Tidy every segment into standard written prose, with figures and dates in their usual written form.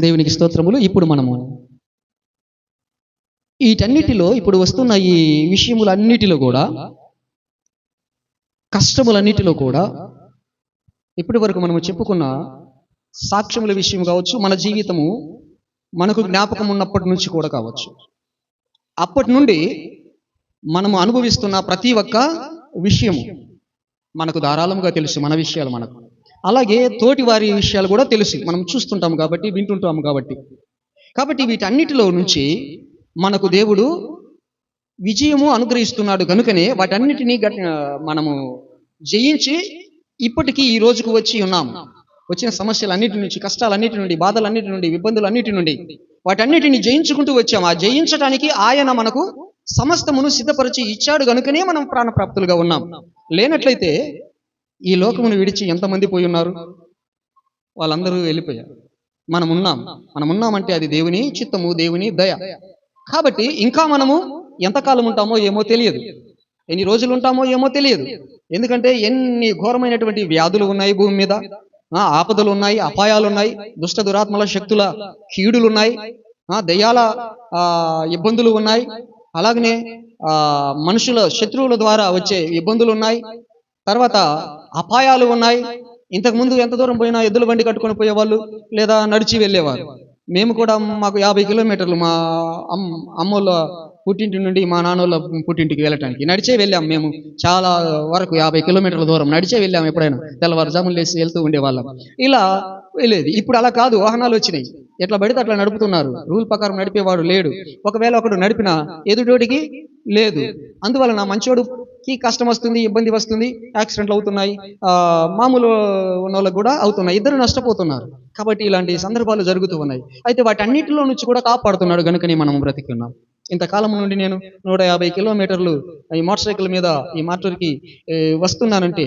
దేవునికి స్తోత్రములు. ఇప్పుడు మనము వీటన్నిటిలో ఇప్పుడు వస్తున్న ఈ విషయములన్నిటిలో కూడా, కష్టములన్నిటిలో కూడా ఇప్పటి వరకు మనము చెప్పుకున్న సాక్ష్యముల విషయం కావచ్చు, మన జీవితము మనకు జ్ఞాపకం ఉన్నప్పటి నుంచి కూడా కావచ్చు, అప్పటి నుండి మనము అనుభవిస్తున్న ప్రతి ఒక్క విషయము మనకు ధారాళముగా తెలుసు. మన విషయాలు మనకు, అలాగే తోటి వారి విషయాలు కూడా తెలుసు. మనం చూస్తుంటాము కాబట్టి, వింటుంటాము కాబట్టి వీటన్నిటిలో నుంచి మనకు దేవుడు విజయము అనుగ్రహిస్తున్నాడు. కనుకనే వాటన్నిటినీ మనము జయించి ఇప్పటికీ ఈ రోజుకు వచ్చి ఉన్నాము. వచ్చిన సమస్యలన్నిటి నుంచి, కష్టాలన్నిటి నుండి, బాధలన్నిటి నుండి, ఇబ్బందులన్నిటి నుండి వాటన్నిటిని జయించుకుంటూ వచ్చాము. ఆ జయించడానికి ఆయన మనకు సమస్తమును సిద్ధపరిచి ఇచ్చాడు. కనుకనే మనం ప్రాణప్రాప్తులుగా ఉన్నాం. లేనట్లయితే ఈ లోకమును విడిచి ఎంతమంది పోయి ఉన్నారు? వాళ్ళందరూ వెళ్ళిపోయారు. మనమున్నామంటే అది దేవుని చిత్తము, దేవుని దయ. కాబట్టి ఇంకా మనము ఎంతకాలం ఉంటామో ఏమో తెలియదు, ఎన్ని రోజులు ఉంటామో ఏమో తెలియదు. ఎందుకంటే ఎన్ని ఘోరమైనటువంటి వ్యాధులు ఉన్నాయి భూమి మీద, ఆపదలు ఉన్నాయి, అపాయాలు ఉన్నాయి, దుష్ట దురాత్మల శక్తుల కీడులు ఉన్నాయి, దయ్యాల ఇబ్బందులు ఉన్నాయి, అలాగనే మనుషుల శత్రువుల ద్వారా వచ్చే ఇబ్బందులు ఉన్నాయి, తర్వాత అపాయాలు ఉన్నాయి. ఇంతకుముందు ఎంత దూరం పోయినా ఎద్దుల బండి కట్టుకొని పోయేవాళ్ళు, లేదా నడిచి వెళ్ళేవారు. మేము కూడా మాకు 50 కిలోమీటర్లు మా అమ్మోళ్ళ పుట్టింటి నుండి మా నాన్నోళ్ళ పుట్టింటికి వెళ్ళటానికి నడిచే వెళ్ళాం. మేము చాలా వరకు 50 కిలోమీటర్ల దూరం నడిచే వెళ్ళాం. ఎప్పుడైనా తెల్లవారుజాములు లేసి వెళ్తూ ఉండేవాళ్ళం. ఇలా వెళ్ళేది. ఇప్పుడు అలా కాదు, వాహనాలు వచ్చినాయి. ఎట్లా పడితే అట్లా నడుపుతున్నారు. రూల్ ప్రకారం నడిపేవాడు లేడు. ఒకవేళ ఒకడు నడిపినా ఎదుటోడికి లేదు. అందువలన మంచోడుకి కష్టం వస్తుంది, ఇబ్బంది వస్తుంది, యాక్సిడెంట్లు అవుతున్నాయి, మామూలు ఉన్న వాళ్ళకు కూడా అవుతున్నాయి. ఇద్దరు నష్టపోతున్నారు. కాబట్టి ఇలాంటి సందర్భాలు జరుగుతూ ఉన్నాయి. అయితే వాటన్నిటిలో నుంచి కూడా కాపాడుతున్నాడు. కనుకనే మనం బ్రతికి ఉన్నాం. ఇంతకాలం నుండి నేను 150 కిలోమీటర్లు ఈ మోటార్ సైకిల్ మీద ఈ మార్టూర్కి వస్తున్నానంటే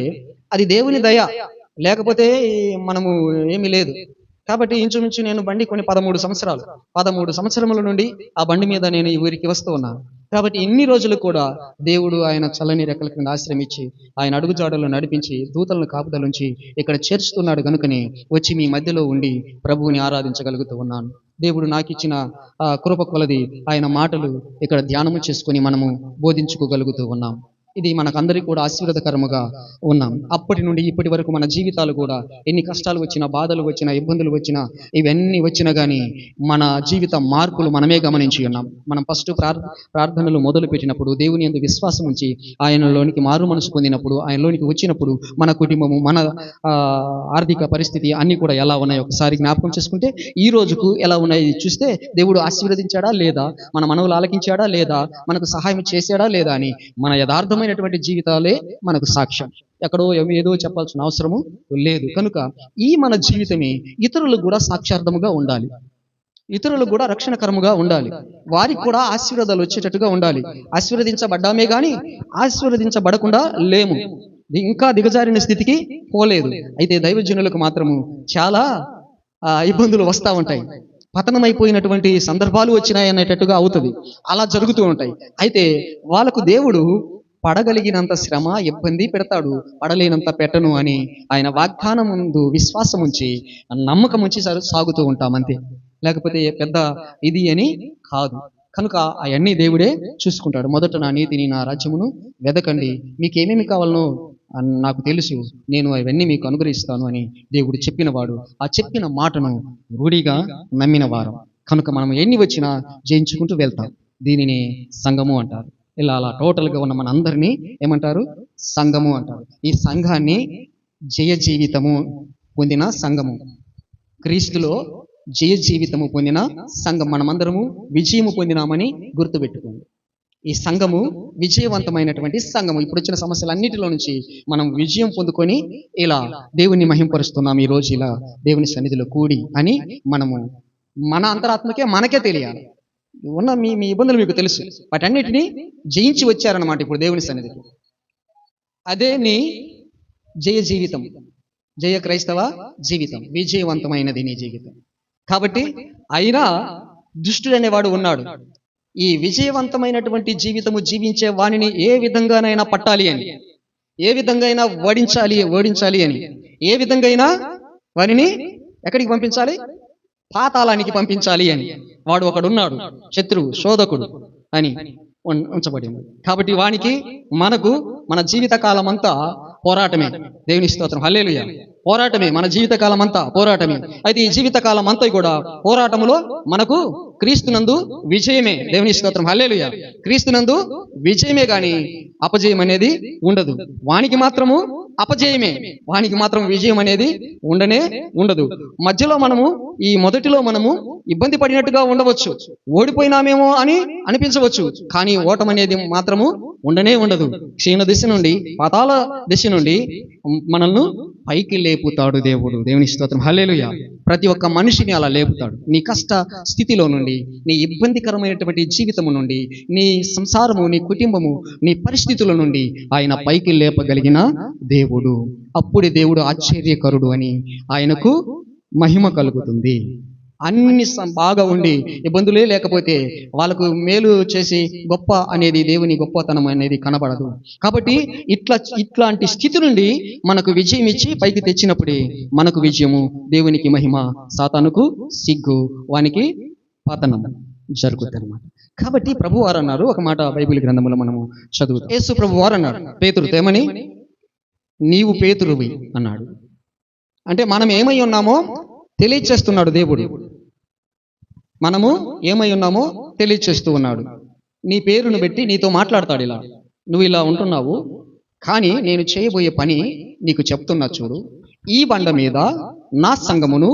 అది దేవుని దయ, లేకపోతే మనము ఏమీ లేదు. కాబట్టి ఇంచుమించు నేను బండి కొని 13 సంవత్సరముల నుండి ఆ బండి మీద నేను ఈ ఊరికి వస్తూ ఉన్నాను. కాబట్టి ఇన్ని రోజులు కూడా దేవుడు ఆయన చల్లని రెక్కల కింద ఆశ్రమించి, ఆయన అడుగుజాడల్లో నడిపించి, దూతలను కాపుదలుంచి ఇక్కడ చేర్చుతున్నాడు. కనుకనే వచ్చి మీ మధ్యలో ఉండి ప్రభువుని ఆరాధించగలుగుతూ ఉన్నాను. దేవుడు నాకు ఇచ్చిన కృప కొలది ఆయన మాటలు ఇక్కడ ధ్యానము చేసుకొని మనము బోధించుకోగలుగుతూ ఉన్నాం. ఇది మనకందరికీ కూడా ఆశీర్వాదకరముగా ఉన్నాం. అప్పటి నుండి ఇప్పటి వరకు మన జీవితాలు కూడా ఎన్ని కష్టాలు వచ్చినా, బాధలు వచ్చినా, ఇబ్బందులు వచ్చినా, ఇవన్నీ వచ్చినా కానీ మన జీవిత మార్పులు మనమే గమనించి ఉన్నాం. మనం ఫస్ట్ ప్రార్థనలు మొదలు పెట్టినప్పుడు, దేవుని యందు విశ్వాసం ఉంచి ఆయనలోనికి మారు మనసు పొందినప్పుడు, ఆయనలోనికి వచ్చినప్పుడు మన కుటుంబము, మన ఆర్థిక పరిస్థితి అన్నీ కూడా ఎలా ఉన్నాయో ఒకసారి జ్ఞాపకం చేసుకుంటే ఈ రోజుకు ఎలా ఉన్నాయి చూస్తే, దేవుడు ఆశీర్వదించాడా లేదా, మన మనవులు ఆలకించాడా లేదా, మనకు సహాయం చేశాడా లేదా అని మన యథార్థమైన జీవితాలే మనకు సాక్ష్యం. ఎక్కడో ఏదో చెప్పాల్సిన అవసరము లేదు. కనుక ఈ మన జీవితమే ఇతరులకు కూడా సాక్ష్యార్థముగా ఉండాలి, ఇతరులకు కూడా రక్షణకరముగా ఉండాలి, వారికి కూడా ఆశీర్వాదాలు వచ్చేటట్టుగా ఉండాలి. ఆశీర్వదించబడ్డామే కానీ ఆశీర్వదించబడకుండా లేము, ఇంకా దిగజారిన స్థితికి పోలేదు. అయితే దైవజనులకు మాత్రము చాలా ఇబ్బందులు వస్తూ ఉంటాయి. పతనమైపోయినటువంటి సందర్భాలు వచ్చినాయి అనేటట్టుగా అవుతుంది. అలా జరుగుతూ ఉంటాయి. అయితే వాళ్ళకు దేవుడు పడగలిగినంత శ్రమ, ఇబ్బంది పెడతాడు, పడలేనంత పెట్టను అని ఆయన వాగ్దానం ముందు విశ్వాసం ఉంచి, నమ్మకం ఉంచి సాగుతూ ఉంటాం అంతే. లేకపోతే పెద్ద ఇది అని కాదు. కనుక అవన్నీ దేవుడే చూసుకుంటాడు. మొదట నా నీతిని, నా రాజ్యమును వెదకండి, మీకేమేమి కావాలనో నాకు తెలుసు, నేను అవన్నీ మీకు అనుగ్రహిస్తాను అని దేవుడు చెప్పినవాడు. ఆ చెప్పిన మాటను రూఢిగా నమ్మిన వారం. కనుక మనం ఎన్ని వచ్చినా జయించుకుంటూ వెళ్తాం. దీనిని సంఘము అంటారు. ఇలా అలా టోటల్గా ఉన్న మన అందరినీ ఏమంటారు? సంఘము అంటారు. ఈ సంఘాన్ని జయ జీవితము పొందిన సంఘము, క్రీస్తులో జయ జీవితము పొందిన సంఘం, మనమందరము విజయము పొందినామని గుర్తుపెట్టుకోండి. ఈ సంఘము విజయవంతమైనటువంటి సంఘము. ఇప్పుడు వచ్చిన సమస్యలన్నిటిలో నుంచి మనం విజయం పొందుకొని ఇలా దేవుని మహింపరుస్తున్నాం. ఈ రోజు ఇలా దేవుని సన్నిధిలో కూడి అని మనము మన అంతరాత్మకే మనకే తెలియాలి. ఉన్న మీ ఇబ్బందులు మీకు తెలుసు, వాటన్నిటినీ జయించి వచ్చారన్నమాట ఇప్పుడు దేవుని సన్నిధికి. అదే నీ జయ జీవితం, జయ క్రైస్తవ జీవితం, విజయవంతమైనది నీ జీవితం. కాబట్టి అయినా దుష్టుడు అనేవాడు ఉన్నాడు. ఈ విజయవంతమైనటువంటి జీవితము జీవించే వాణిని ఏ విధంగానైనా పట్టాలి అని, ఏ విధంగా ఓడించాలి అని, ఏ విధంగా వారిని ఎక్కడికి పంపించాలి? పాతాళానికి పంపించాలి అని. వాడు ఒకడున్నాడు, శత్రువు, శోధకుడు అని ఉంచబడింది. కాబట్టి వానికి మనకు మన జీవితకాలం అంతా పోరాటమే. దేవుని స్తోత్రం, హల్లెలూయా. పోరాటమే, మన జీవితకాలం అంతా పోరాటమే. అయితే ఈ జీవితకాలం అంతా కూడా పోరాటములో మనకు క్రీస్తునందు విజయమే. దేవుని స్తోత్రం, హల్లెలూయా. క్రీస్తునందు విజయమే గాని అపజయం అనేది ఉండదు. వానికి మాత్రము అపజయమే, వానికి మాత్రం విజయం అనేది ఉండదు. మధ్యలో మనము ఈ మొదటిలో మనము ఇబ్బంది పడినట్టుగా ఉండవచ్చు, ఓడిపోయినామేమో అని అనిపించవచ్చు, కానీ ఓటం అనేది మాత్రము ఉండదు. క్షీణ దిశ నుండి, పాతాళ దిశ నుండి మనల్ని పైకి లేపుతాడు దేవుడు. దేవుని స్తోత్రం, హల్లెలూయా. ప్రతి ఒక్క మనిషిని అలా లేపుతాడు. నీ కష్ట స్థితిలో నుండి, నీ ఇబ్బందికరమైనటువంటి జీవితము నుండి, నీ సంసారము, నీ కుటుంబము, నీ పరిస్థితుల నుండి ఆయన పైకి లేపగలిగిన దేవుడు. అప్పుడే దేవుడు ఆశ్చర్యకరుడు అని ఆయనకు మహిమ కలుగుతుంది. అన్ని బాగా ఉండి ఇబ్బందులే లేకపోతే వాళ్ళకు మేలు చేసి గొప్ప అనేది దేవుని గొప్పతనం అనేది కనబడదు. కాబట్టి ఇట్లాంటి స్థితి నుండి మనకు విజయం ఇచ్చి పైకి తెచ్చినప్పుడే మనకు విజయము, దేవునికి మహిమ, సాతానుకు సిగ్గు, వానికి పతనం జరుగుతుంది అన్నమాట. కాబట్టి ప్రభు వారు అన్నారు ఒక మాట, బైబిల్ గ్రంథంలో మనము చదువుతాం. యేసు ప్రభు వారు అన్నారు పేతురుతో ఏమని, నీవు పేతురువి అన్నాడు. అంటే మనం ఏమై ఉన్నామో తెలియచేస్తున్నాడు దేవుడు. మనము ఏమై ఉన్నామో తెలియచేస్తూ ఉన్నాడు. నీ పేరును పెట్టి నీతో మాట్లాడతాడు. ఇలా నువ్వు ఇలా ఉంటున్నావు, కానీ నేను చేయబోయే పని నీకు చెప్తున్నా చూడు. ఈ బండ మీద నా సంఘమును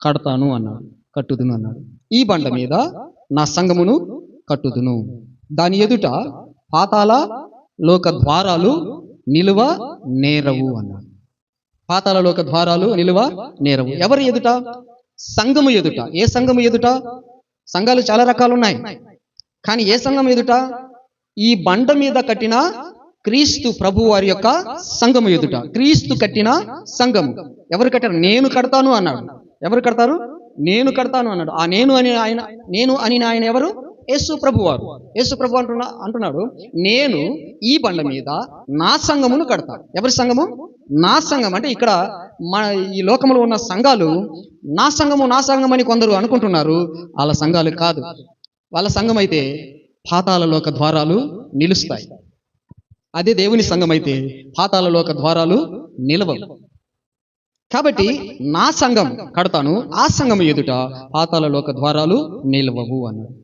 కడతాను అన్నాడు, కట్టుదును అన్నాడు. ఈ బండ మీద నా సంఘమును కట్టుదును, దాని ఎదుట పాతాళ లోక ద్వారాలు నిలువ నేరవు అన్నాడు. పాతాళ లోక ద్వారాలు నిలువ నేరవు. ఎవరి ఎదుట? సంఘము ఎదుట. ఏ సంఘము ఎదుట? సంఘాలు చాలా రకాలు ఉన్నాయి, కానీ ఏ సంఘం ఎదుట? ఈ బండ మీద కట్టిన క్రీస్తు ప్రభు వారి యొక్క సంఘము ఎదుట. క్రీస్తు కట్టిన సంఘము. ఎవరు కట్టారు? నేను కడతాను అన్నాడు. ఎవరు కడతారు? నేను కడతాను అన్నాడు. ఆ నేను అని ఆయన ఎవరు? యేసు ప్రభు వారు. యేసు ప్రభు అంటున్నాడు, నేను ఈ బండ మీద నా సంఘమును కడతాను. ఎవరి సంఘము? నా సంఘం. అంటే ఇక్కడ మన ఈ లోకంలో ఉన్న సంఘాలు నా సంఘం అని కొందరు అనుకుంటున్నారు. వాళ్ళ సంఘాలు కాదు. వాళ్ళ సంఘం అయితే పాతాళ లోక ద్వారాలు నిలుస్తాయి. అదే దేవుని సంఘం అయితే పాతాళ లోక ద్వారాలు నిలవవు. కాబట్టి నా సంఘం కడతాను, ఆ సంఘం ఎదుట పాతాళ లోక ద్వారాలు నిలవవు అన్నాడు.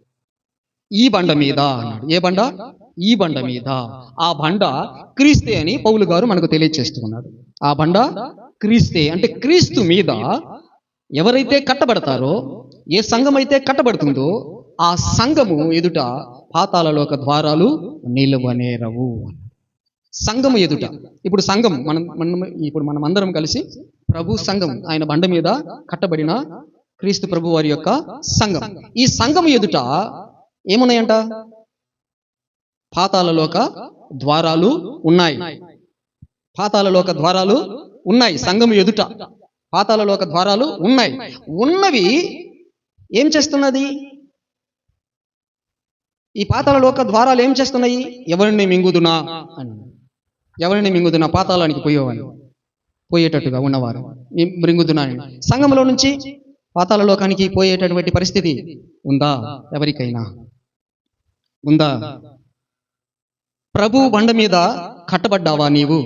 ఈ బండ మీద అన్నాడు. ఏ బండ? ఈ బండ మీద. ఆ బండ క్రీస్తే అని పౌలు గారు మనకు తెలియచేస్తున్నాడు. ఆ బండ క్రీస్తే. అంటే క్రీస్తు మీద ఎవరైతే కట్టబడతారో, ఏ సంఘం అయితే కట్టబడుతుందో ఆ సంఘము ఎదుట పాతాళ లోక ద్వారాలు నిలువనేరవు. సంఘము ఎదుట. ఇప్పుడు సంఘం మనం అందరం కలిసి ప్రభు సంఘం, ఆయన బండ మీద కట్టబడిన క్రీస్తు ప్రభు వారి యొక్క సంఘం. ఈ సంఘం ఎదుట ఏమున్నాయంట? పాతాళ లోక ద్వారాలు ఉన్నాయి. పాతాళ లోక ద్వారాలు ఉన్నాయి. సంఘం ఎదుట పాతాళ లోక ద్వారాలు ఉన్నాయి. ఉన్నవి ఏం చేస్తున్నది? ఈ పాతాళ లోక ద్వారాలు ఏం చేస్తున్నాయి? ఎవరిని మింగుదునా అని. ఎవరిని మింగుదునా? పాతాళానికి పోయేటట్టుగా ఉన్నవారు మృంగుదునా. సంఘంలో నుంచి పాతాళ లోకానికి పోయేటటువంటి పరిస్థితి ఉందా? ఎవరికైనా ఉందా? ప్రభు బండ మీద కట్టబడ్డావా నీవు?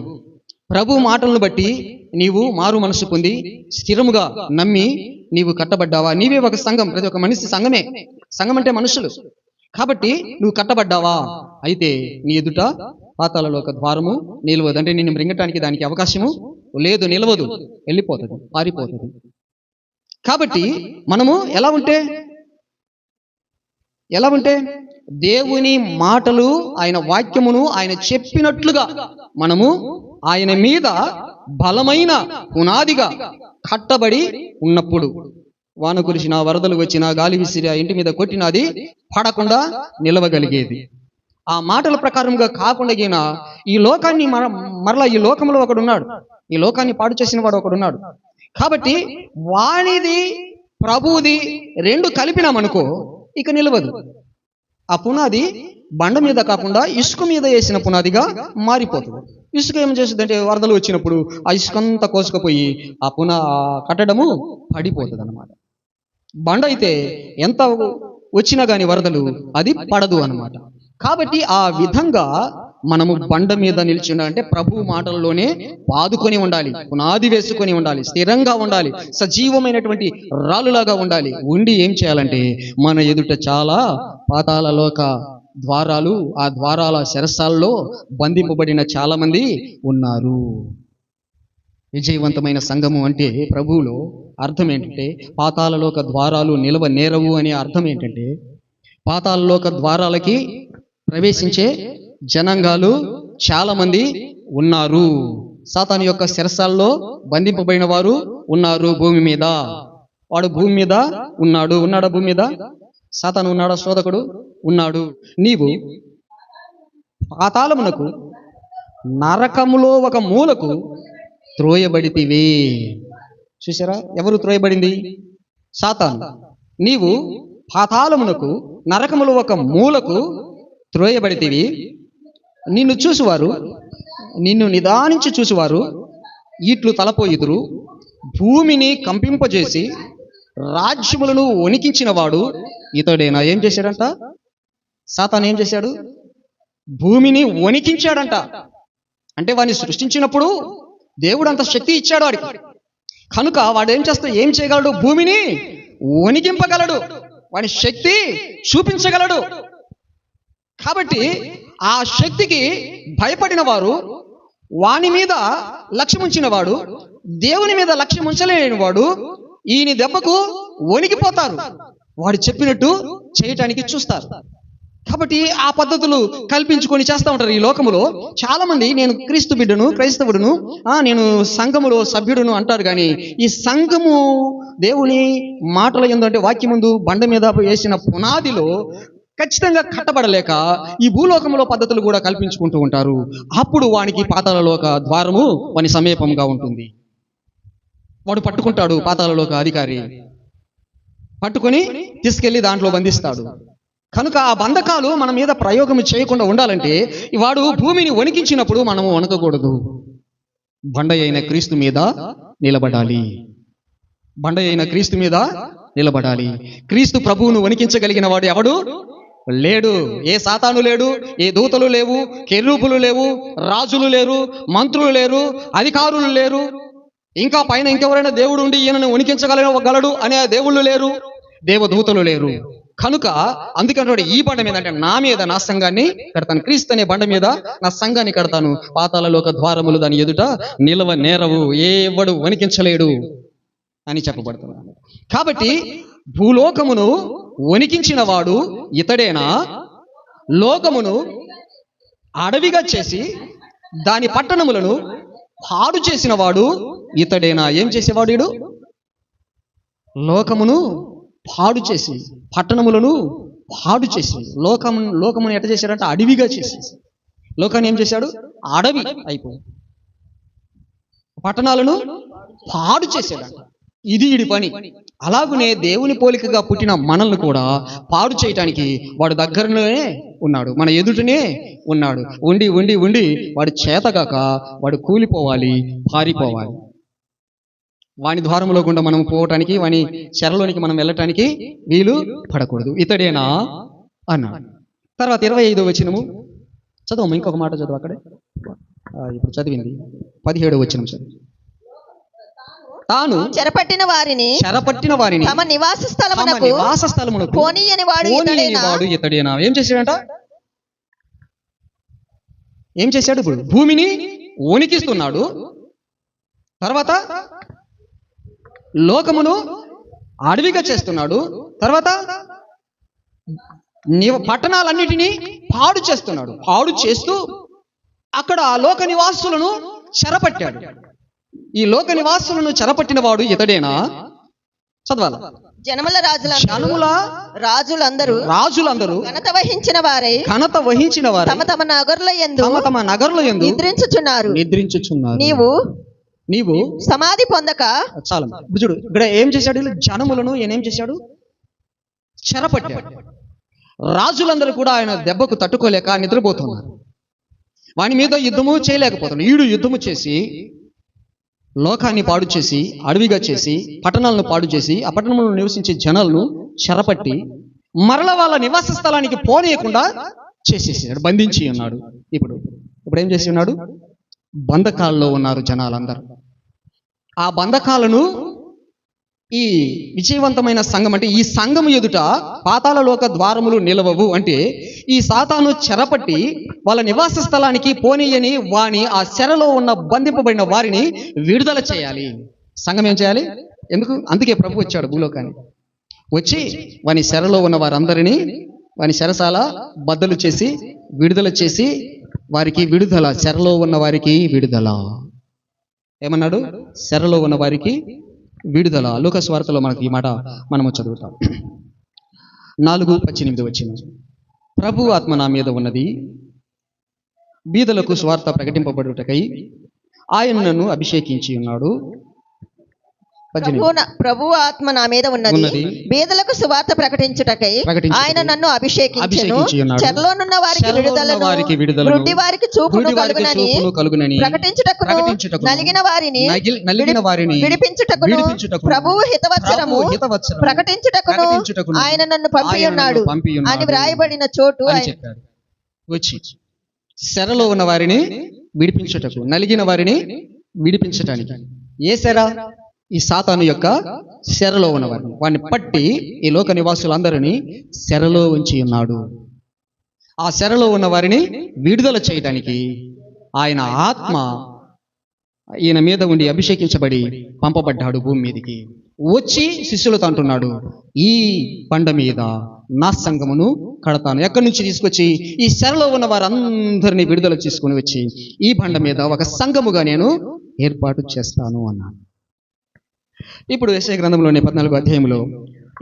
ప్రభు మాటలను బట్టి నీవు మారు మనసు పొంది స్థిరముగా నమ్మి నీవు కట్టబడ్డావా? నీవే ఒక సంఘం. ప్రతి ఒక్క మనిషి సంఘమే. సంఘం అంటే మనుషులు. కాబట్టి నువ్వు కట్టబడ్డావా? అయితే నీ ఎదుట పాతాళ లోక ద్వారము నిలవదు. అంటే నిన్ను మృంగటానికి దానికి అవకాశము లేదు, నిలవదు, వెళ్ళిపోతుంది, పారిపోతుంది. కాబట్టి మనము ఎలా ఉంటే దేవుని మాటలు, ఆయన వాక్యమును ఆయన చెప్పినట్లుగా మనము ఆయన మీద బలమైన పునాదిగా కట్టబడి ఉన్నప్పుడు, వాన కురిసిన, వరదలు వచ్చిన, గాలి విసిరి ఇంటి మీద కొట్టినది పడకుండా నిలవగలిగేది. ఆ మాటల ప్రకారంగా కాకుండా ఈ లోకాన్ని మరలా ఈ లోకంలో ఒకడున్నాడు, ఈ లోకాన్ని పాడు చేసిన వాడు ఒకడున్నాడు. కాబట్టి వానిది ప్రభువుది రెండు కలిపినామనుకో ఇక నిలవదు. ఆ పునాది బండ మీద కాకుండా ఇసుక మీద వేసిన పునాదిగా మారిపోతుంది. ఇసుక ఏం చేస్తుందంటే వరదలు వచ్చినప్పుడు ఆ ఇసుకంతా కోసుకుపోయి ఆ కట్టడము పడిపోతుంది అన్నమాట. బండ అయితే ఎంత వచ్చినా గాని వరదలు అది పడదు అన్నమాట. కాబట్టి ఆ విధంగా మనము బండ మీద నిలిచి ఉండాలంటే ప్రభు మాటల్లోనే పాదుకొని ఉండాలి, పునాది వేసుకొని ఉండాలి, స్థిరంగా ఉండాలి, సజీవమైనటువంటి రాళ్ళులాగా ఉండాలి. ఉండి ఏం చేయాలంటే మన ఎదుట చాలా పాతాళలోక ద్వారాలు, ఆ ద్వారాల శిరస్సాల్లో బంధింపబడిన చాలా మంది ఉన్నారు. విజయవంతమైన సంఘము అంటే ప్రభువులో అర్థం ఏంటంటే పాతాళలోక ద్వారాలు నిలవ నేరవు అనే అర్థం ఏంటంటే పాతాళలోక ద్వారాలకి ప్రవేశించే జనాంగాలు చాలా మంది ఉన్నారు. సాతాను యొక్క శిరస్సాల్లో బంధింపబడిన వారు ఉన్నారు భూమి మీద. వాడు భూమి మీద ఉన్నాడా భూమి మీద? సాతాను ఉన్నాడా? శోధకుడు ఉన్నాడు. నీవు పాతాళమునకు, నరకములో ఒక మూలకు త్రోయబడితివి. చూసారా, ఎవరు త్రోయబడింది? సాతాను. నీవు పాతాళమునకు, నరకములో ఒక మూలకు త్రోయబడితివి. నిన్ను చూసువారు, నిన్ను నిదానించి చూసువారు ఇట్లు తలపోయిదురు. భూమిని కంపింపజేసి రాజ్యములను వణికించిన వాడు ఇతడేనా? ఏం చేశాడంట? సాతాను ఏం చేశాడు? భూమిని వణికించాడంట. అంటే వాడిని సృష్టించినప్పుడు దేవుడు అంత శక్తి ఇచ్చాడు వాడికి. కనుక వాడు ఏం చేయగలడు? భూమిని వణికింపగలడు, వాడి శక్తి చూపించగలడు. కాబట్టి ఆ శక్తికి భయపడిన వారు, వాని మీద లక్ష్యం ఉంచిన వాడు, దేవుని మీద లక్ష్యం ఉంచలేని వాడు ఈయన దెబ్బకు వణికిపోతారు. వాడు చెప్పినట్టు చేయటానికి చూస్తారు. కాబట్టి ఆ పద్ధతులు కల్పించుకొని చేస్తూ ఉంటారు. ఈ లోకములో చాలా మంది నేను క్రీస్తు బిడ్డను, క్రైస్తవుడును, నేను సంఘములో సభ్యుడును అంటారు. కానీ ఈ సంఘము దేవుని మాటల యందు వాక్యం ముందు బండ మీద వేసిన పునాదిలో ఖచ్చితంగా కట్టబడలేక ఈ భూలోకంలో పద్ధతులు కూడా కల్పించుకుంటూ ఉంటారు. అప్పుడు వానికి పాతాళలోక ద్వారము వాని సమీపంగా ఉంటుంది. వాడు పట్టుకుంటాడు, పాతాళలోక అధికారి పట్టుకొని తీసుకెళ్లి దాంట్లో బంధిస్తాడు. కనుక ఆ బంధకాలు మన మీద ప్రయోగం చేయకుండా ఉండాలంటే వాడు భూమిని వణికించినప్పుడు మనము వణకకూడదు. బండ అయిన క్రీస్తు మీద నిలబడాలి. బండ అయిన క్రీస్తు మీద నిలబడాలి. క్రీస్తు ప్రభువును వణికించగలిగిన వాడు ఎవడు లేడు. ఏ సాతాను లేడు, ఏ దూతలు లేవు, కెరూబులు లేవు, రాజులు లేరు, మంత్రులు లేరు, అధికారులు లేరు, ఇంకా పైన ఇంకెవరైనా దేవుడు ఉండి ఈయనను వణికించగలడు అనే దేవుళ్ళు లేరు, దేవదూతలు లేరు. కనుక అందుకని ఈ బండ మీద అంటే నా మీద నా సంఘాన్ని కడతాను, క్రీస్తు అనే బండ మీద నా సంఘాన్ని కడతాను, పాతాళలోక ద్వారములు దాని ఎదుట నిలవ నేరవు, ఎవడు వణికించలేడు అని చెప్పబడుతున్నాను. కాబట్టి భూలోకమును వణికించిన వాడు ఇతడేనా? లోకమును అడవిగా చేసి దాని పట్టణములను పాడు చేసిన వాడు ఇతడేనా? ఏం చేసేవాడు వీడు? లోకమును పాడు చేసి, పట్టణములను పాడు చేసి, లోకమును ఎట్ట చేశాడంటే అడవిగా చేసి, లోకాన్ని ఏం చేశాడు? అడవి అయిపోయి పట్టణాలను పాడు చేశాడంట. ఇది వీడి పని. అలాగునే దేవుని పోలికగా పుట్టిన మనల్ని కూడా పాడు చేయటానికి వాడు దగ్గరలోనే ఉన్నాడు, మన ఎదుటనే ఉన్నాడు. ఉండి ఉండి ఉండి వాడు చేతగాక వాడు కూలిపోవాలి, పారిపోవాలి. వాని ద్వారంలో గుండా మనం పోవటానికి, వాని చెరలోనికి మనం వెళ్ళటానికి వీలు పడకూడదు. ఇతడేనా అన్నాడు. తర్వాత 25వ వచనము చదవము. ఇంకొక మాట చదువు అక్కడే. ఇప్పుడు చదివింది 17వ వచనం చదువు. తాను చెరపట్టిన వారిని తమ నివాస స్థలమునకు పోనీయని వాడు ఇతడేనా? ఏం చేశాడంట? ఏం చేశాడు? ఇప్పుడు భూమిని వణికిస్తున్నాడు, తర్వాత లోకమును అడవిగా చేస్తున్నాడు, తర్వాత పట్టణాలన్నిటినీ పాడు చేస్తున్నాడు. పాడు చేస్తూ అక్కడ ఆ లోక నివాసులను చెరపట్టాడు. ఈ లోక నివాసులను చెరపట్టిన వాడు ఇతడేనా? చదవాల. జనముల రాజులందరూ ఘనత వహించిన వారై తమ తమ నగరుల యందు నిద్రించుచున్నారు. నీవు సమాధి పొందక. చాలా చూడు ఇక్కడ ఏం చేశాడు? జనములను ఏం చేశాడు? చెరపట్టాడు. రాజులందరూ కూడా ఆయన దెబ్బకు తట్టుకోలేక నిద్రపోతున్నారు. వాని మీద యుద్ధము చేయలేకపోతున్నాడు. ఈడు యుద్ధము చేసి లోకాన్ని పాడు చేసి అడవిగా చేసి పట్టణాలను పాడు చేసి ఆ పట్టణంలో నివసించే జనాలను చెరపట్టి మరల వాళ్ళ నివాస స్థలానికి పోనీయకుండా చేసేసాడు, బంధించి ఉన్నాడు. ఇప్పుడు ఏం చేసి ఉన్నాడు? బంధకాల్లో ఉన్నారు జనాలందరూ. ఆ బంధకాలను ఈ విజయవంతమైన సంఘం అంటే ఈ సంఘం ఎదుట పాతాళలోక ద్వారములు నిలవవు అంటే ఈ సాతాను చెరపట్టి వాళ్ళ నివాస స్థలానికి పోనీయని వాని ఆ చెరలో ఉన్న బంధింపబడిన వారిని విడుదల చేయాలి. సంఘం ఏం చేయాలి? అందుకే ప్రభు వచ్చాడు భూలోకానికి. వచ్చి వాని చెరలో ఉన్న వారందరినీ వాని చెరసాల బద్దలు చేసి విడుదల చేసి వారికి విడుదల, చెరలో ఉన్న వారికి విడుదల. ఏమన్నాడు? చెరలో ఉన్న వారికి విడుదల. లూకా సువార్తలో మనకి ఈ మాట మనము చదువుతాం. 4:18 వచ్చిన ప్రభు ఆత్మ నా మీద ఉన్నది, బీదలకు సువార్త ప్రకటింపబడుటకై ఆయన నన్ను అభిషేకించి ఉన్నాడు. ప్రభు ఆత్మ నా మీద ఉన్నది, బీదలకు సువార్త ప్రకటించుటకై ఆయన నన్ను అభిషేకించెను, చెరలోనున్న వారికి విడుదలను, గుడ్డి వారికి చూపును కలుగునని ప్రకటించుటకును, నలిగిన వారిని విడిపించుటకును, ప్రభువు హితవచనము ప్రకటించుటకును ఆయన నన్ను పంపి ఉన్నాడు అని వ్రాయబడిన చోటు చెప్పాడు. వచ్చి చెరలో ఉన్న వారిని విడిపించుటకు, నలిగిన వారిని విడిపించటానికి. ఏ చెర? ఈ సాతాను యొక్క చెరలో ఉన్నవారిని, వాడిని పట్టి ఈ లోక నివాసులందరినీ చెరలో ఉంచి ఉన్నాడు. ఆ చెరలో ఉన్న వారిని విడుదల చేయడానికి ఆయన ఆత్మ ఈయన మీద ఉండి అభిషేకించబడి పంపబడ్డాడు భూమి మీదకి. వచ్చి శిష్యులతో అంటున్నాడు, ఈ బండ మీద నా సంఘమును కడతాను. ఎక్కడి నుంచి తీసుకొచ్చి? ఈ చెరలో ఉన్న వారందరినీ విడుదల చేసుకుని వచ్చి ఈ బండ మీద ఒక సంఘముగా నేను ఏర్పాటు చేస్తాను అన్నాను. ఇప్పుడు యెషయా గ్రంథంలోని 14వ అధ్యాయంలో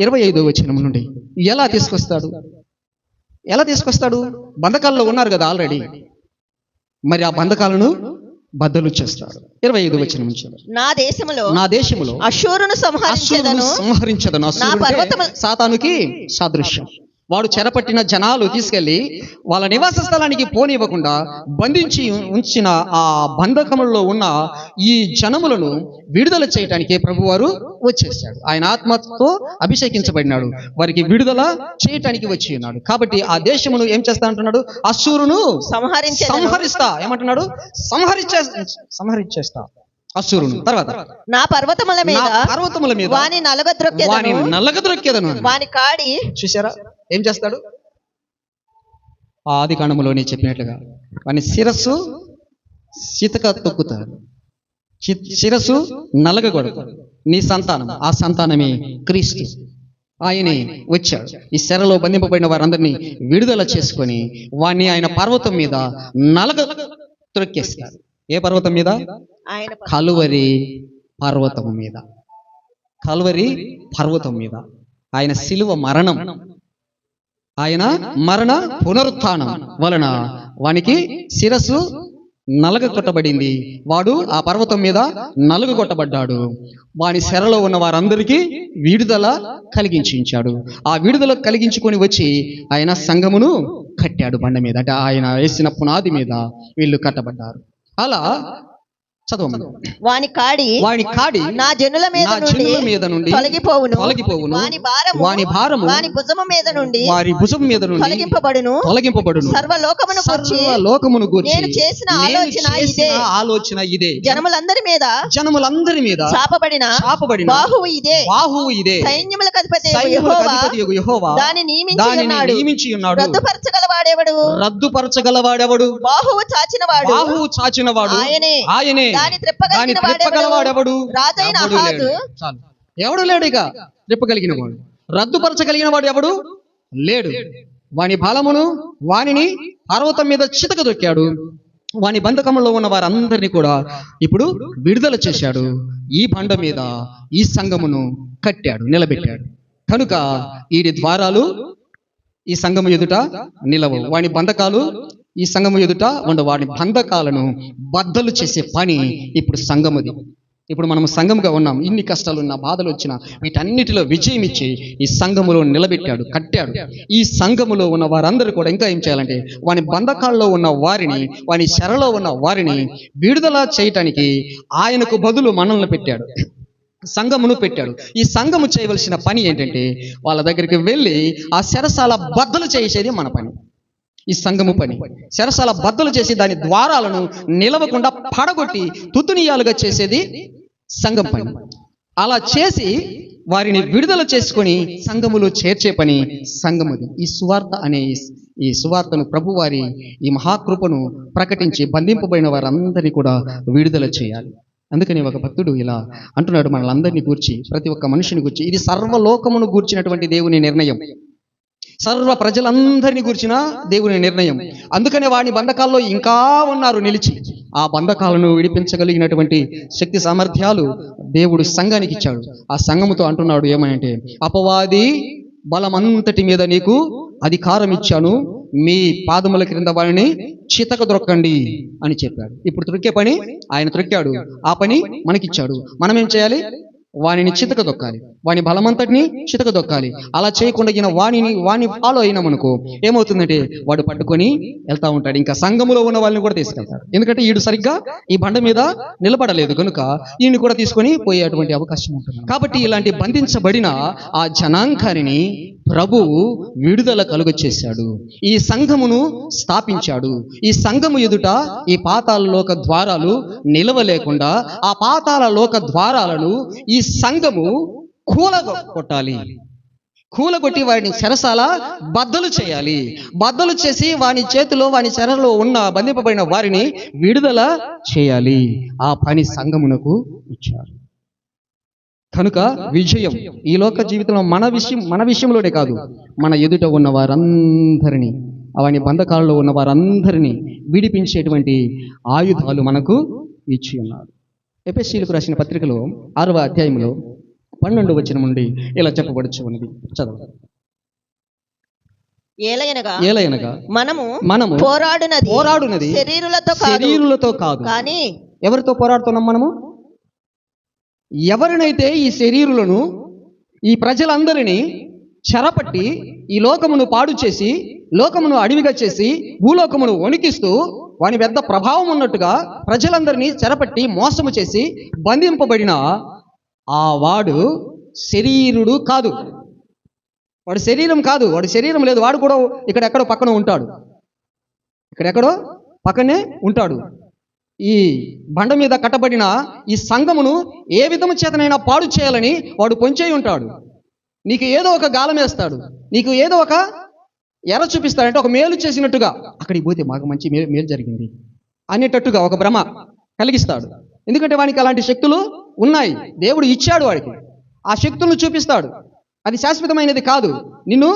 25వ వచనం నుండి ఎలా తీసుకొస్తాడు? బంధకాల్లో ఉన్నారు కదా ఆల్రెడీ, మరి ఆ బంధకాలను బద్దలు చేస్తాడు. 25వ వచనం నుంచి, నా దేశములో అష్షూరును సంహరించదను. సాతానుకి సాదృశ్యం. వాడు చెరపట్టిన జనాలు తీసుకెళ్లి వాళ్ళ నివాస స్థలానికి పోనివ్వకుండా బంధించి ఉంచిన ఆ బంధకములలో ఉన్న ఈ జనములను విడుదల చేయటానికి ప్రభువారు వచ్చేసాడు. ఆయన ఆత్మతో అభిషేకించబడినాడు, వారికి విడుదల చేయటానికి వచ్చి ఉన్నాడు. కాబట్టి ఆ దేశమును ఏం చేస్తా అంటున్నాడు? అష్షూరును సంహరిస్తా. ఏమంటున్నాడు? సంహరించేస్తా అష్షూరును. తర్వాత నా పర్వతముల మీద వాని నలగద్రొక్కెదను. వాని కాడి చూసారా ఏం చేస్తాడు? ఆది కాండములోనే చెప్పినట్లుగా వాని శిరస్సు చితక తొక్కుతాడు, శిరస్సు నలగగొడతాడు. నీ సంతానం, ఆ సంతానమే క్రీస్తు. ఆయనే వచ్చాడు ఈ చెరలో బంధింపబడిన వారందరినీ విడుదల చేసుకొని వాణ్ణి ఆయన పర్వతం మీద నలగ త్రొక్కేస్తాడు. ఏ పర్వతం మీద? కలువరి పర్వతం మీద. కలువరి పర్వతం మీద ఆయన శిలువ మరణం, ఆయన మరణ పునరుత్థానం వలన వానికి శిరస్సు నలగ కొట్టబడింది. వాడు ఆ పర్వతం మీద నలుగు కొట్టబడ్డాడు. వాని చెరలో ఉన్న వారందరికీ విడుదల కలిగించాడు. ఆ విడుదల కలిగించుకొని వచ్చి ఆయన సంఘమును కట్టాడు బండ మీద. అంటే ఆయన వేసిన పునాది మీద వీళ్ళు కట్టబడ్డారు. అలా చదవమని. వాని కాడి నా జనుల మీద నుండి తొలగిపోవును, వాని భారము వారి భుజము మీద నుండి తొలగింపబడును. సర్వలోకమును గూర్చి నేను చేసిన ఆలోచన ఇదే. జనములందరి మీద చాపబడిన బాహువు ఇదే. సైన్యములకు అధిపతి యెహోవా దానిని నియమించి ఉన్నాడు. రద్దుపరచగలవాడెవడు? బాహువు చాచినవాడు ఆయనే. దాని త్రిప్పగలవాడెవడు? రాజైన అహాజు. చాలు, ఎవడు లేడు ఇక త్రిప్పగలిగిన వాడు. రద్దుపరచగలిగిన వాడు ఎవడు లేడు. వాని బలమును వానిని పర్వతం మీద చితక దొక్కాడు. వాని బంధకములో ఉన్న వారందరినీ కూడా ఇప్పుడు విడుదల చేశాడు. ఈ బండ మీద ఈ సంఘమును కట్టాడు, నిలబెట్టాడు. కనుక వీడి ద్వారాలు ఈ సంఘము ఎదుట నిలవు. వాని బంధకాలు ఈ సంఘము ఎదుట ఉండ. వాడి బంధకాలను బద్దలు చేసే పని ఇప్పుడు సంఘముది. ఇప్పుడు మనం సంఘముగా ఉన్నాం. ఇన్ని కష్టాలు ఉన్నా, బాధలు వచ్చినా వీటన్నిటిలో విజయం ఇచ్చి ఈ సంఘములో నిలబెట్టాడు, కట్టాడు. ఈ సంఘములో ఉన్న వారందరూ కూడా ఇంకా ఏం చేయాలంటే వాని బంధకాల్లో ఉన్న వారిని, వాని చెరలో ఉన్న వారిని విడుదల చేయటానికి ఆయనకు బదులు మనల్ని పెట్టాడు, సంఘమును పెట్టాడు. ఈ సంఘము చేయవలసిన పని ఏంటంటే వాళ్ళ దగ్గరికి వెళ్ళి ఆ చెరసాల బద్దలు చేసేది మన పని. ఈ సంఘము పని చెరసాల బద్దలు చేసి దాని ద్వారాలను నిలవకుండా పడగొట్టి తుత్తునియాలుగా చేసేది సంఘం పని. అలా చేసి వారిని విడుదల చేసుకొని సంఘములో చేర్చే పని సంఘముది. ఈ సువార్త అనే ఈ సువార్తను ప్రభువారి ఈ మహాకృపను ప్రకటించి బంధింపబడిన వారందరినీ కూడా విడుదల చేయాలి. అందుకని ఒక భక్తుడు ఇలా అంటున్నాడు మనలందరినీ గూర్చి, ప్రతి ఒక్క మనిషిని గూర్చి. ఇది సర్వలోకమును గూర్చినటువంటి దేవుని నిర్ణయం, సర్వ ప్రజలందరినీ గూర్చిన దేవుని నిర్ణయం. అందుకనే వాడి బంధకాల్లో ఇంకా ఉన్నారు నిలిచి. ఆ బంధకాలను విడిపించగలిగినటువంటి శక్తి సామర్థ్యాలు దేవుడు సంఘానికి ఇచ్చాడు. ఆ సంఘముతో అంటున్నాడు ఏమనంటే, అపవాది బలమంతటి మీద నీకు అధికారం ఇచ్చాను, మీ పాదముల క్రింద వారిని చితక ద్రొక్కండి అని చెప్పాడు. ఇప్పుడు త్రొక్కే పని ఆయన త్రొక్కాడు, ఆ పని మనకిచ్చాడు. మనం ఏం చేయాలి? వానిని చితక దొక్కాలి, వాని బలమంతటిని చితక దొక్కాలి. అలా చేయకుండా వాణి ఫాలో అయినామనుకో ఏమవుతుందంటే వాడు పట్టుకొని వెళ్తా ఉంటాడు. ఇంకా సంఘములో ఉన్న వాళ్ళని కూడా తీసుకెళ్తాడు. ఎందుకంటే వీడు సరిగ్గా ఈ బండ మీద నిలబడలేదు కనుక ఈయన్ని కూడా తీసుకొని పోయేటువంటి అవకాశం ఉంటుంది. కాబట్టి ఇలాంటి బంధించబడిన ఆ జనాంగాన్ని ప్రభువు విడుదల కలుగచేశాడు. ఈ సంఘమును స్థాపించాడు. ఈ సంఘము ఎదుట ఈ పాతాళ లోక ద్వారాలు నిలవలేకుండా ఆ పాతాళ లోక ద్వారాలను ఈ సంఘము కూలగొట్టి వాడిని చెరసాల బద్దలు చేయాలి. బద్దలు చేసి వాని చేతిలో, వాని చెరలో ఉన్న బంధింపబడిన వారిని విడుదల చేయాలి. ఆ పని సంఘమునకు ఇచ్చారు. కనుక విజయం ఈ లోక జీవితంలో మన విషయంలోనే కాదు, మన ఎదుట ఉన్న వారందరినీ, అవని బంధకాలలో ఉన్న వారందరినీ విడిపించేటువంటి ఆయుధాలు మనకు ఇచ్చి ఉన్నారు. ఎఫెసీయులకు రాసిన పత్రికలో 6వ అధ్యాయంలో 12వ వచనం నుండి ఇలా చెప్పబడుచు ఉన్నది. చదవండి. ఏలయనగా మనము పోరాడునది శరీరులతో కాదు. కానీ ఎవరితో పోరాడుతున్నాం మనము? ఎవరినైతే ఈ శరీరులను, ఈ ప్రజలందరినీ చెరపట్టి ఈ లోకమును పాడు చేసి, లోకమును అడవిగా చేసి, భూలోకమును వణికిస్తూ వాని పెద్ద ప్రభావం ఉన్నట్టుగా ప్రజలందరినీ చెరపట్టి మోసము చేసి బంధింపబడిన ఆ వాడు శరీరుడు కాదు. వాడు శరీరం కాదు, వాడు శరీరం లేదు. వాడు కూడా ఇక్కడెక్కడో పక్కన ఉంటాడు, ఇక్కడెక్కడో పక్కనే ఉంటాడు. ఈ బండ మీద కట్టబడిన ఈ సంఘమును ఏ విధము చేతనైనా పాడు చేయాలని వాడు పొంచేయి ఉంటాడు. నీకు ఏదో ఒక గాలం వేస్తాడు, నీకు ఏదో ఒక ఎర చూపిస్తాడంటే ఒక మేలు చేసినట్టుగా, అక్కడికి పోతే మాకు మంచి మేలు జరిగింది అనేటట్టుగా ఒక భ్రమ కలిగిస్తాడు. ఎందుకంటే వానికి అలాంటి శక్తులు ఉన్నాయి, దేవుడు ఇచ్చాడు వాడికి. ఆ శక్తులను చూపిస్తాడు. అది శాశ్వతమైనది కాదు, నిన్ను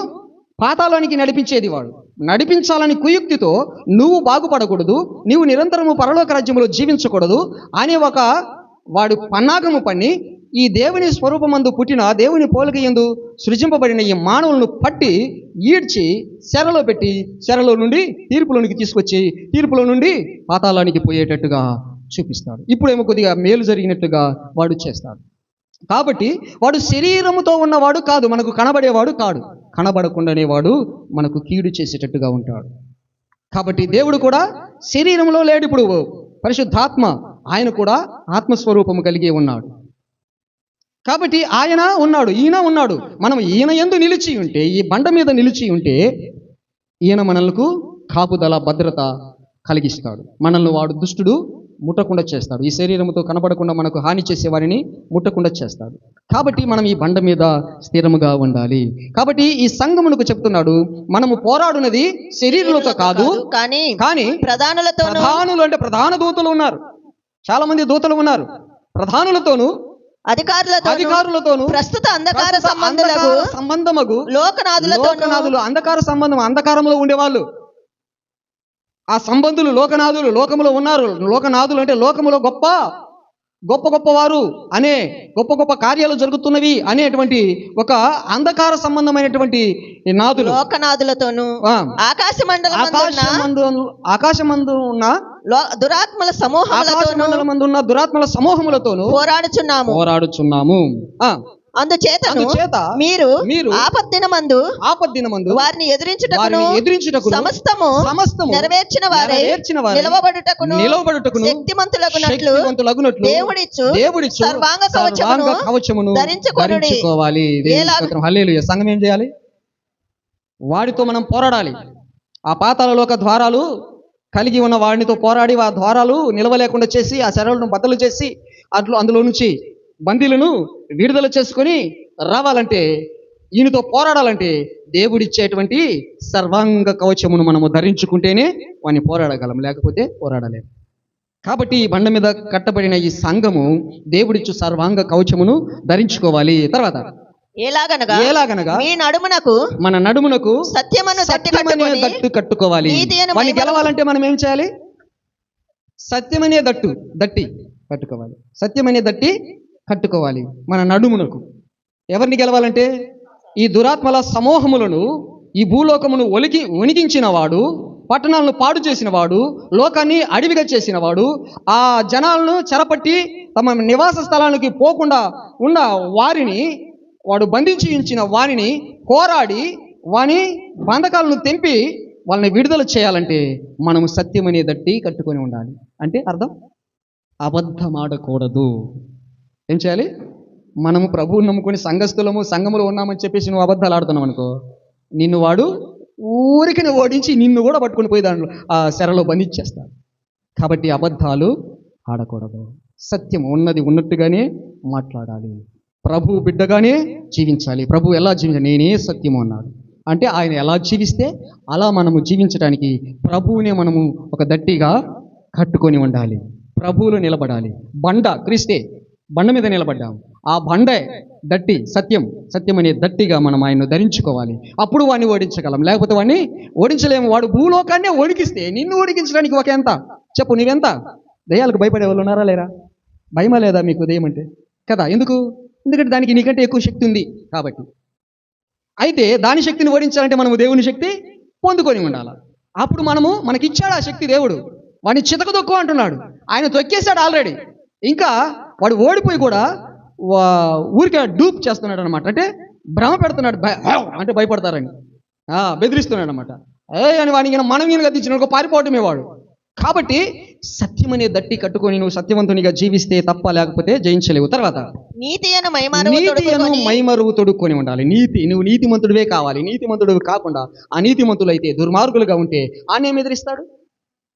పాతాళానికి నడిపించేది వాడు. నడిపించాలని కుయుక్తితో నువ్వు బాగుపడకూడదు, నీవు నిరంతరము పరలోక రాజ్యములో జీవించకూడదు అనే ఒక వాడు పన్నాగము పన్ని ఈ దేవుని స్వరూపమందు పుట్టిన, దేవుని పోలిక యందు సృజింపబడిన ఈ మానవులను పట్టి ఈడ్చి చెరలో పెట్టి, చెరలో నుండి తీర్పులోనికి తీసుకొచ్చి, తీర్పులో నుండి పాతాళానికి పోయేటట్టుగా చూపిస్తాడు. ఇప్పుడేమో కొద్దిగా మేలు జరిగినట్టుగా వాడు చేస్తాడు. కాబట్టి వాడు శరీరముతో ఉన్నవాడు కాదు, మనకు కనబడేవాడు కాడు. కనబడకుండానే వాడు మనకు కీడు చేసేటట్టుగా ఉంటాడు. కాబట్టి దేవుడు కూడా శరీరంలో లేడు. ఇప్పుడు పరిశుద్ధాత్మ, ఆయన కూడా ఆత్మస్వరూపము కలిగి ఉన్నాడు. కాబట్టి ఆయన ఉన్నాడు, ఈయన ఉన్నాడు. మనం ఈయన యందు నిలిచి ఉంటే, ఈ బండ మీద నిలిచి ఉంటే ఈయన మనలకు కాపుదల, భద్రత కలిగిస్తాడు. మనల్ని వాడు దుష్టుడు ముట్టకుండా చేస్తాడు. ఈ శరీరంతో కనబడకుండా మనకు హాని చేసే వారిని ముట్టకుండా చేస్తాడు. కాబట్టి మనం ఈ బండ మీద స్థిరముగా ఉండాలి. కాబట్టి ఈ సంఘమునకు చెప్తున్నాడు, మనము పోరాడునది శరీరులతో కాదు, కానీ ప్రధానులు అంటే ప్రధాన దూతలు ఉన్నారు, చాలా మంది దూతలు ఉన్నారు. ప్రధానులతోనూ అధికారులతోనూ ప్రస్తుత అంధకార సంబంధమగు లోకనాథులు, అంధకార సంబంధం, అంధకారంలో ఉండేవాళ్ళు, ఆ సంబంధులు లోకనాథులు లోకములో ఉన్నారు. లోకనాథులు అంటే లోకములో గొప్ప వారు అనే గొప్ప కార్యాలు జరుగుతున్నవి అనేటువంటి ఒక అంధకార సంబంధమైనటువంటి నాదులు, లోకనాథులతోనూ ఆకాశమందు ఉన్న దురాత్మల సమూహములతోను మందు ఉన్న దురాత్మల సమూహములతోను పోరాడుచున్నాము. అందుచేత మీరు ఆపద్దినమందు వారిని ఎదిరించుటకు సమస్తము నెరవేర్చిన వారే నిలవబడుటకును శక్తిమంతులగునట్లు దేవుడిచ్చు సర్వాంగ కవచమును ధరించుకోవాలి. హల్లెలూయా. సంఘం ఏం చేయాలి? వాడితో మనం పోరాడాలి. ఆ పాతాళలోక ద్వారాలు కలిగి ఉన్న వాడినితో పోరాడి ఆ ద్వారాలు నిలవలేకుండా చేసి ఆ శరలను బద్దలు చేసి అందులో నుంచి బందీలను విడుదల చేసుకొని రావాలంటే, ఈయనతో పోరాడాలంటే దేవుడిచ్చేటువంటి సర్వాంగ కవచమును మనము ధరించుకుంటేనే వాడిని పోరాడగలం, లేకపోతే పోరాడలేము. కాబట్టి ఈ బండ మీద కట్టబడిన ఈ సంఘము దేవుడిచ్చు సర్వాంగ కవచమును ధరించుకోవాలి. తర్వాత ఎలాగనగా మన నడుమునకు సత్యమనే దట్టు కట్టుకోవాలి. వాడిని గెలవాలంటే మనం ఏం చేయాలి? సత్యమనే దట్టి కట్టుకోవాలి. సత్యమనే దట్టి కట్టుకోవాలి మన నడుమునకు. ఎవరిని గెలవాలంటే ఈ దురాత్మల సమూహములను, ఈ భూలోకమును వణికించిన వాడు, పట్టణాలను పాడు చేసిన వాడు, లోకాన్ని అడవిగా చేసిన వాడు, ఆ జనాలను చెరపట్టి తమ నివాస స్థలానికి పోకుండా ఉన్న వారిని, వాడు బంధించి ఉంచిన వారిని పోరాడి వాని బంధకాలను తెంపి వాళ్ళని విడుదల చేయాలంటే మనము సత్యమనే దట్టి కట్టుకొని ఉండాలి. అంటే అర్థం అబద్ధమాడకూడదు. ఏం చేయాలి? మనము ప్రభువుని నమ్ముకొని సంఘములో ఉన్నామని చెప్పేసి నువ్వు అబద్ధాలు ఆడుతున్నావు అనుకో, నిన్ను వాడు ఊరికిని ఓడించి నిన్ను కూడా పట్టుకుని పోయి దాంట్లో ఆ శరలో బంధించేస్తాడు. కాబట్టి అబద్ధాలు ఆడకూడదు. సత్యం ఉన్నది ఉన్నట్టుగానే మాట్లాడాలి. ప్రభు బిడ్డగానే జీవించాలి. ప్రభు ఎలా జీవించాలి? నేనే సత్యము అన్నాడు. అంటే ఆయన ఎలా జీవిస్తే అలా మనము జీవించడానికి ప్రభువునే మనము ఒక దట్టిగా కట్టుకొని ఉండాలి. ప్రభువులో నిలబడాలి. బండ క్రీస్తే, బండ మీద నిలబడ్డాం. ఆ బండే దట్టి సత్యం అనే దట్టిగా మనం ఆయన్ను ధరించుకోవాలి. అప్పుడు వాడిని ఓడించగలం, లేకపోతే వాడిని ఓడించలేము. వాడు భూలోకాన్నే ఓడికిస్తే నిన్ను ఓడికించడానికి ఒక ఎంత చెప్పు? నీవెంత? దయ్యాలకు భయపడే వాళ్ళు ఉన్నారా లేరా? భయమా లేదా మీకు దయ్యం అంటే? కదా. ఎందుకంటే దానికి నీకంటే ఎక్కువ శక్తి ఉంది కాబట్టి. అయితే దాని శక్తిని ఓడించాలంటే మనము దేవుని శక్తి పొందుకొని ఉండాలి. అప్పుడు మనకిచ్చాడు ఆ శక్తి దేవుడు. వాడిని చితకదొక్కు అంటున్నాడు. ఆయన తొక్కేశాడు ఆల్రెడీ. ఇంకా వాడు ఓడిపోయి కూడా ఊరికే డూప్ చేస్తున్నాడు అనమాట. అంటే భ్రమ పెడుతున్నాడు. అంటే భయపడతారని బెదిరిస్తున్నాడు అనమాట. అని వాడిని మనం గద్దించిన పారిపోవటమే వాడు. కాబట్టి సత్యమనే దట్టి కట్టుకొని నువ్వు సత్యవంతునిగా జీవిస్తే తప్ప, లేకపోతే జయించలేవు. తర్వాత నీతి మైమరువు తొడుక్కొని ఉండాలి. నువ్వు నీతిమంతుడివే కావాలి. నీతిమంతుడివి కాకుండా అనీతిమంతులు అయితే, దుర్మార్గులుగా ఉంటే ఆయన ఏమి ఎదిరిస్తాడు?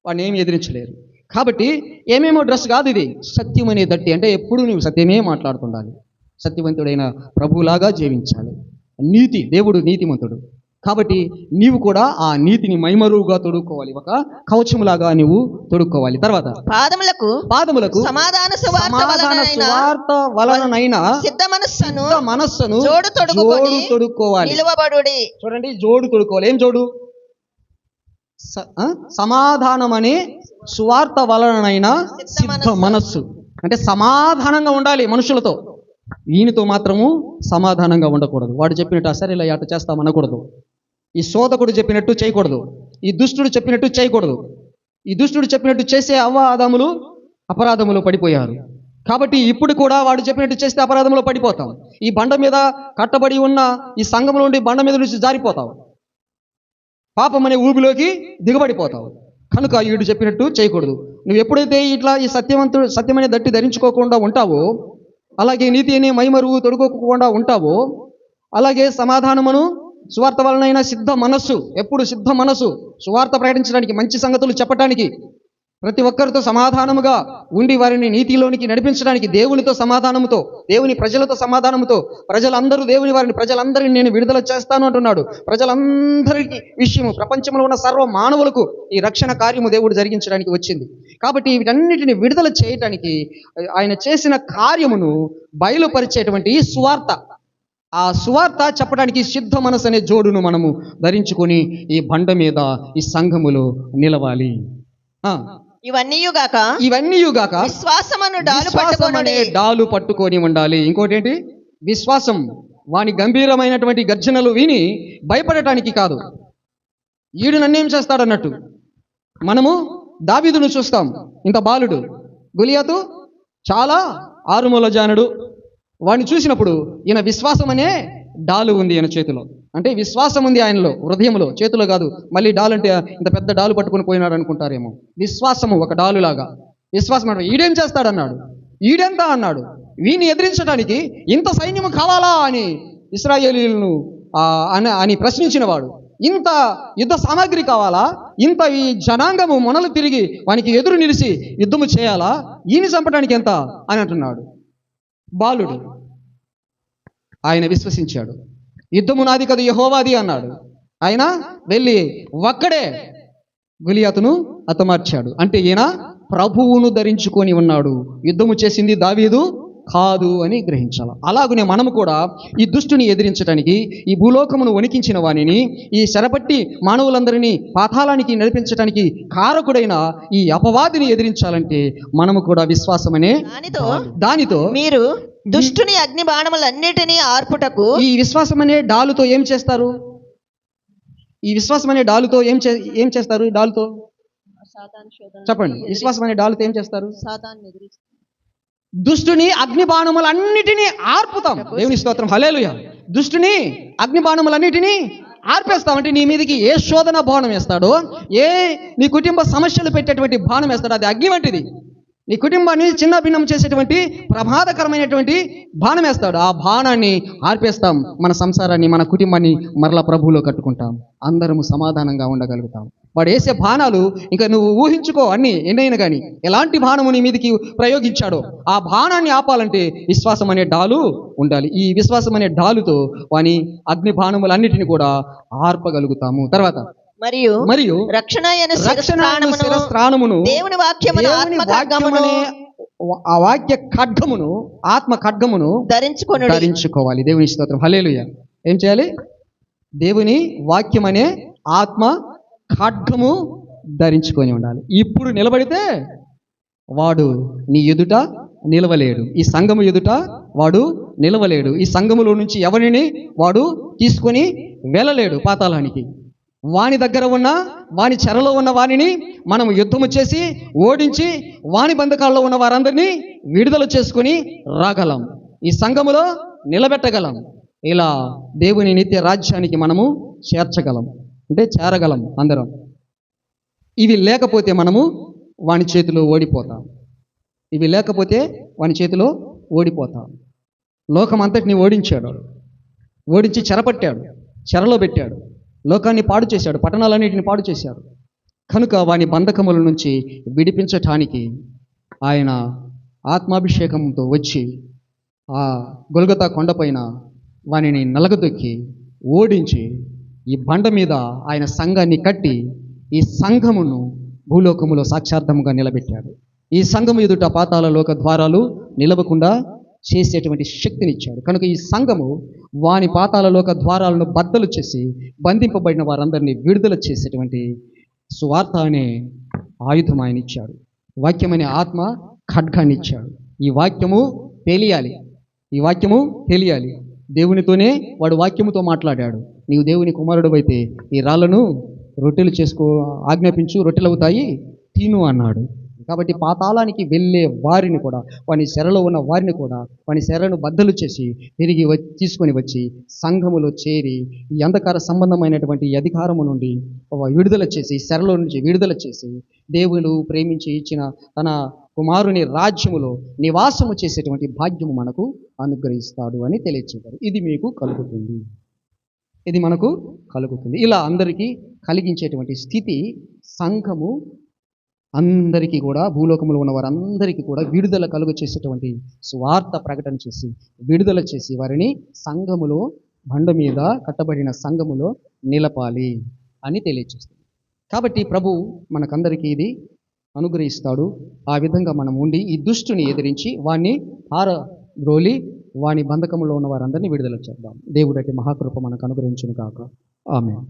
వాడిని ఏమి ఎదిరించలేరు. కాబట్టి ఏమేమో డ్రెస్ కాదు ఇది. సత్యమనే దట్టి అంటే ఎప్పుడు నువ్వు సత్యమే మాట్లాడుతుండాలి. సత్యవంతుడైన ప్రభువులాగా జీవించాలి. దేవుడు నీతిమంతుడు కాబట్టి నీవు కూడా ఆ నీతిని మైమరువుగా తొడుక్కోవాలి. ఒక కవచములాగా నువ్వు తొడుక్కోవాలి. తర్వాత పాదములకు సమాధాన సువార్త వలనైన సిద్ధ మనస్సును జోడు తొడుక్కోవాలి. చూడండి, జోడు తొడుక్కోవాలి. ఏం జోడు? సమాధానం అనే సువార్త వలనైన సిద్ధ మనస్సు. అంటే సమాధానంగా ఉండాలి మనుషులతో. ఈయనతో మాత్రము సమాధానంగా ఉండకూడదు. వాడు చెప్పినట్టు సరే ఇలా అట చేస్తామనకూడదు. ఈ శోధకుడు చెప్పినట్టు చేయకూడదు. ఈ దుష్టుడు చెప్పినట్టు చేయకూడదు. ఈ దుష్టుడు చెప్పినట్టు చేసే ఆదాములు అపరాధములో పడిపోయారు. కాబట్టి ఇప్పుడు కూడా వాడు చెప్పినట్టు చేస్తే అపరాధంలో పడిపోతాం. ఈ బండ మీద కట్టబడి ఉన్న ఈ సంఘంలో ఉండి బండ మీద నుంచి జారిపోతావు. పాపం అనే ఊబిలోకి దిగబడిపోతావు. కనుక వీడు చెప్పినట్టు చేయకూడదు. నువ్వు ఎప్పుడైతే ఇట్లా ఈ సత్యమనే దట్టి ధరించుకోకుండా ఉంటావో, అలాగే నీతి అనే మైమరువు తొడుకోకుండా ఉంటావో, అలాగే సమాధానమును సువార్త వలనైన సిద్ధ మనస్సు, ఎప్పుడు సిద్ధ మనస్సు సువార్త ప్రకటించడానికి, మంచి సంగతులు చెప్పడానికి, ప్రతి ఒక్కరితో సమాధానముగా ఉండి వారిని నీతిలోనికి నడిపించడానికి, దేవునితో సమాధానముతో, దేవుని ప్రజలతో సమాధానముతో, ప్రజలందరినీ నేను విడుదల చేస్తాను అంటున్నాడు. ప్రజలందరికీ విషయము, ప్రపంచంలో ఉన్న సర్వ మానవులకు ఈ రక్షణ కార్యము దేవుడు జరిగించడానికి వచ్చింది. కాబట్టి వీటన్నిటిని విడుదల చేయటానికి ఆయన చేసిన కార్యమును బయలుపరిచేటువంటి సువార్త, ఆ సువార్త చెప్పడానికి సిద్ధ మనసు అనే జోడును మనము ధరించుకొని ఈ బండ మీద ఈ సంఘములో నిలవాలి. ఇవన్నీయుగాక విశ్వాసమనే డాలు పట్టుకొని ఉండాలి. ఇంకోటి ఏంటి? విశ్వాసం. వాని గంభీరమైనటువంటి గర్జనలు విని భయపడటానికి కాదు. ఈడు నన్నేం చేస్తాడన్నట్టు మనము దావీదును చూస్తాం, ఇంత బాలుడు. గొలియాతు చాలా ఆరుమూల జానుడు. వాడిని చూసినప్పుడు ఈయన విశ్వాసం అనే డాలు ఉంది ఈయన చేతిలో. అంటే విశ్వాసం ఉంది ఆయనలో, హృదయంలో, చేతిలో కాదు. మళ్ళీ డాలు అంటే ఇంత పెద్ద డాలు పట్టుకుని పోయినాడు అనుకుంటారేమో. విశ్వాసము ఒక డాలు లాగా. విశ్వాసం అంటే ఈడేం చేస్తాడన్నాడు, ఈడెంత అన్నాడు. వీడిని ఎదిరించడానికి ఇంత సైన్యము కావాలా అని ఇశ్రాయేలీయులను అని ప్రశ్నించిన వాడు. ఇంత యుద్ధ సామాగ్రి కావాలా, ఇంత ఈ జనాంగము మొనలు తిరిగి వానికి ఎదురు నిలిచి యుద్ధము చేయాలా, ఈయన చంపడానికి ఎంత అని అంటున్నాడు. బాలుడు ఆయన విశ్వసించాడు. యుద్ధము నాది కదా యెహోవాది అన్నాడు. ఆయన వెళ్ళి ఒక్కడే గొలియాతును హతమార్చాడు. అంటే ఈయన ప్రభువును ధరించుకొని ఉన్నాడు, యుద్ధము చేసింది దావీదు కాదు అని గ్రహించాలి. అలాగనే మనము కూడా ఈ దుష్టుని ఎదిరించడానికి, ఈ భూలోకమును వణికించిన వానిని, ఈ శరపట్టి మానవులందరినీ పాతాళానికి నడిపించడానికి కారకుడైన ఈ అపవాదిని ఎదిరించాలంటే మనము కూడా విశ్వాసమనే దానితో మీరు దుష్టుని అగ్ని బాణములన్నిటినీ ఆర్పుటకు. ఈ విశ్వాసం అనే డాలుతో ఏం చేస్తారు? ఈ విశ్వాసం అనే డాలుతో ఏం చేస్తారు? డాలుతో చెప్పండి. విశ్వాసం అనే డాలుతో ఏం చేస్తారు? దుష్టుని అగ్ని బాణములన్నిటినీ ఆర్పుతాం. దేవుని స్తోత్రం, హల్లెలూయా. దుష్టుని అగ్ని బాణములన్నిటినీ ఆర్పేస్తామంటే నీ మీదకి ఏ శోధన బాణం వేస్తాడో, ఏ నీ కుటుంబ సమస్యలు పెట్టేటువంటి బాణం వేస్తాడో అది అగ్ని వంటిది. నీ కుటుంబాన్ని చిన్న భిన్నం చేసేటువంటి ప్రమాదకరమైనటువంటి బాణం వేస్తాడు. ఆ బాణాన్ని ఆర్పేస్తాం. మన సంసారాన్ని, మన కుటుంబాన్ని మరలా ప్రభువులో కట్టుకుంటాం. అందరము సమాధానంగా ఉండగలుగుతాం. వాడు వేసే బాణాలు ఇంకా నువ్వు ఊహించుకో, అన్ని ఎన్నైనా కానీ ఎలాంటి బాణము నీ మీదకి ప్రయోగించాడో ఆ బాణాన్ని ఆపాలంటే విశ్వాసం అనే డాలు ఉండాలి. ఈ విశ్వాసం అనే డాలుతో వాని అగ్ని బాణములన్నిటిని కూడా ఆర్పగలుగుతాము. తర్వాత మరియు రక్షణ శిరస్త్రాణమును, దేవుని వాక్యమనే ఆ వాక్య ఖడ్గమును, ఆత్మ ఖడ్గమును ధరించుకోవాలి. దేవుని స్తోత్రం, హల్లెలూయా. ఏం చేయాలి? దేవుని వాక్యం అనే ఆత్మ ఖడ్గము ధరించుకొని ఉండాలి. ఇప్పుడు నిలబడితే వాడు నీ ఎదుట నిలవలేడు. ఈ సంఘము ఎదుట వాడు నిలవలేడు. ఈ సంఘములో నుంచి ఎవరిని వాడు తీసుకొని వెళ్ళలేడు పాతాళానికి. వాని దగ్గర ఉన్న, వాని చెరలో ఉన్న వానిని మనం యుద్ధము చేసి ఓడించి వాని బంధకాల్లో ఉన్న వారందరినీ విడుదల చేసుకొని రాగలం. ఈ సంఘములో నిలబెట్టగలం. ఇలా దేవుని నిత్య రాజ్యానికి మనము చేర్చగలం, అంటే చేరగలం అందరం. ఇవి లేకపోతే మనము వాని చేతిలో ఓడిపోతాం. ఇవి లేకపోతే వాని చేతిలో ఓడిపోతాం. లోకం అంతటిని ఓడించాడు, ఓడించి చెరపట్టాడు, చెరలో పెట్టాడు, లోకాన్ని పాడు చేశాడు, పట్టణాలన్నిటిని పాడు చేశాడు. కనుక వాని బంధకముల నుంచి విడిపించటానికి ఆయన ఆత్మాభిషేకంతో వచ్చి ఆ గొల్గొతా కొండపైన వానిని నలగదొక్కి ఓడించి ఈ బండ మీద ఆయన సంఘాన్ని కట్టి ఈ సంఘమును భూలోకములో సాక్షార్థముగా నిలబెట్టాడు. ఈ సంఘము ఎదుట పాతాళ లోక ద్వారాలు నిలవకుండా చేసేటువంటి శక్తినిచ్చాడు. కనుక ఈ సంఘము వాని పాతాళ లోక ద్వారాలను బద్దలు చేసి బంధింపబడిన వారందరినీ విడుదల చేసేటువంటి సువార్త అనే ఆయుధం ఆయన ఇచ్చాడు. వాక్యం అనే ఆత్మ ఖడ్గాన్ని ఇచ్చాడు. ఈ వాక్యము తెలియాలి, ఈ వాక్యము తెలియాలి. దేవునితోనే వాడు వాక్యముతో మాట్లాడాడు. నీవు దేవుని కుమారుడు అయితే ఈ రాళ్లను రొట్టెలు చేసుకో ఆజ్ఞాపించు, రొట్టెలు అవుతాయి తిను అన్నాడు. కాబట్టి పాతాళానికి వెళ్ళే వారిని కూడా, వాని శరలో ఉన్న వారిని కూడా వాని శరను బద్దలు చేసి తిరిగి తీసుకొని వచ్చి సంఘములో చేరి ఈ అంధకార సంబంధమైనటువంటి అధికారము నుండి విడుదల చేసి, శరలో నుంచి విడుదల చేసి దేవుడు ప్రేమించి ఇచ్చిన తన కుమారుని రాజ్యములో నివాసము చేసేటువంటి భాగ్యము మనకు అనుగ్రహిస్తాడు అని తెలియచేశారు. ఇది మీకు కలుగుతుంది, ఇది మనకు కలుగుతుంది. ఇలా అందరికీ కలిగించేటువంటి స్థితి సంఘము అందరికీ కూడా, భూలోకంలో ఉన్న వారందరికీ కూడా విడుదల కలుగ చేసేటువంటి స్వార్థ ప్రకటన చేసి విడుదల చేసి వారిని సంఘములో, బండ మీద కట్టబడిన సంఘములో నిలపాలి అని తెలియజేస్తుంది. కాబట్టి ప్రభు మనకందరికీ ఇది అనుగ్రహిస్తాడు. ఆ విధంగా మనం ఉండి ఈ దుష్టుని ఎదిరించి వాణ్ణి పారద్రోలి వాని బంధకంలో ఉన్న వారందరినీ విడుదల చేద్దాం. దేవుడి మహాకృప మనకు అనుగ్రహించును కాక. ఆమేన్.